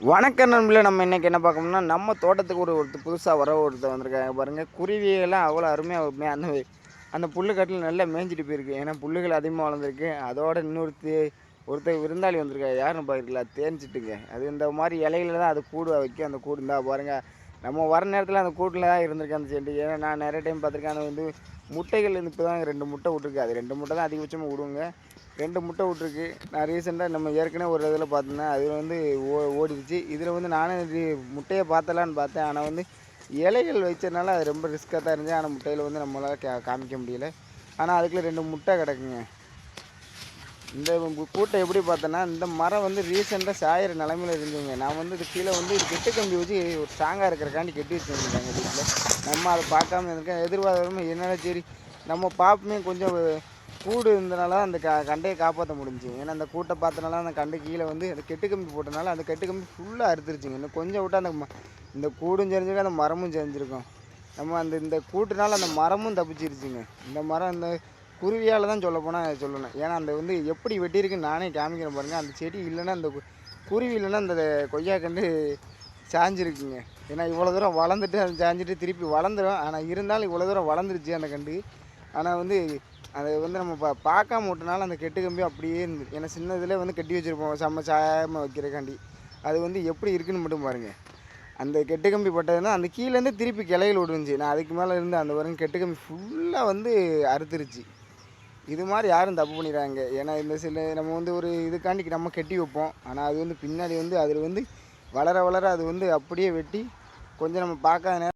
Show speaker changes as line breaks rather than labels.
வணக்கம் நண்பர்களே, நம்ம இன்றைக்கி என்ன பார்க்கணும்னா நம்ம தோட்டத்துக்கு ஒருத்தர் புதுசாக ஒருத்தர் வந்திருக்காங்க பாருங்கள். குருவியெல்லாம் அவ்வளோ அருமையாக அந்த அந்த புல்லுக்கட்டில் நல்லா மேய்ஞ்சிட்டு போயிருக்கு. ஏன்னா புல்லுகள் அதிகமாக வளர்ந்துருக்கு. அதோட ஒருத்தர் விருந்தாளி வந்திருக்காரு. யாருன்னு பார்க்குறீங்களா? தேன்சிட்டுங்க. அது இந்த மாதிரி இலையில தான் அது கூடு வைக்கும். அந்த கூடு இருந்தால் பாருங்கள், நம்ம வர நேரத்தில் அந்த கூட்டில் தான் இருந்திருக்கேன் அந்த செடி. ஏன்னா நான் நிறைய டைம் பார்த்துருக்கேன். அது முட்டைகள் இப்போ தான் 2 முட்டை விட்ருக்கு. அது 2 முட்டை தான் அதிகபட்சமாக விடுங்க. 2 முட்டை விட்ருக்கு. நான் ரீசெண்டாக நம்ம ஏற்கனவே ஒரு இதில் பார்த்தேன்னா அது ஓடிடுச்சு. இதில் நானே முட்டையை பார்த்தலான்னு பார்த்தேன். ஆனால் இலைகள் வச்சதுனால அது ரொம்ப ரிஸ்க்காக தான் இருந்துச்சு. ஆனால் முட்டையில் நம்மளால் காமிக்க முடியல. ஆனால் அதுக்குள்ளே 2 முட்டை கிடக்குங்க. இந்த கூட்டை எப்படி பார்த்தேன்னா, இந்த மரம் ரீசெண்டாக சாயிற நிலமையில இருந்துங்க. நான் இது கீழே இது கெட்டு கம்பி வச்சு ஒரு ஸ்ட்ராங்காக இருக்கிறக்காண்டி கட்டி வச்சுருந்தாங்க வீட்டில். நம்ம அதை பார்க்காம இருக்கேன். எதிர்பார்க்காம என்னடா சரி நம்ம பார்ப்போமே கொஞ்சம் கூடு இருந்தனால அந்த கண்டையை காப்பாற்ற முடிஞ்சு. ஏன்னா அந்த கூட்டை பார்த்தனால அந்த கண்டை கீழே அந்த கெட்டு கம்பி போட்டனால அந்த கெட்டு கம்பி ஃபுல்லாக அறுத்துருச்சுங்க. இன்னும் கொஞ்சம் விட்டால் இந்த கூடும் செஞ்சிருக்கும், அந்த மரமும் செஞ்சுருக்கும். நம்ம இந்த கூட்டுனால அந்த மரமும் தப்பிச்சிருச்சுங்க. இந்த மரம் இந்த குருவியால் தான் சொல்லப்போனால் சொல்லணும். ஏன்னா அந்த எப்படி வெட்டியிருக்குன்னு நானே காமிக்கிறேன் பாருங்கள். அந்த செடி இல்லைன்னா அந்த குருவி இல்லைன்னா அந்த கொய்யாக்கண்டு சாஞ்சிருக்குங்க. ஏன்னா இவ்வளோ தூரம் வளர்ந்துட்டு அது சாஞ்சிட்டு திருப்பி வளர்ந்துடும். ஆனால் இருந்தாலும் இவ்வளோ தூரம் வளர்ந்துருச்சு அந்த கண்டு. ஆனால் அதை நம்ம பார்க்காம விட்டனால அந்த கெட்டு கம்பி அப்படியே இருந்தது. ஏன்னா சின்ன இதில் கட்டி வச்சுருப்போம் சாயாமல் வைக்கிறக்காண்டி. அது எப்படி இருக்குன்னு மட்டும் பாருங்கள். அந்த கெட்டு கம்பி பட்டதுன்னா அந்த கீழேருந்து திருப்பி கிளைகள் விட்டுருந்துச்சு. நான் அதுக்கு மேலே இருந்து அந்த வரும் கெட்டு கம்பி ஃபுல்லாக அறுத்துருச்சு. இது மாதிரி யாரும் தப்பு பண்ணிடுறாங்க. ஏன்னா இந்த சில நம்ம ஒரு இதுக்காண்டி நம்ம கட்டி வைப்போம். ஆனால் அது பின்னாடி அதில் வளர வளர அது அப்படியே வெட்டி கொஞ்சம் நம்ம பார்க்காத நேரம்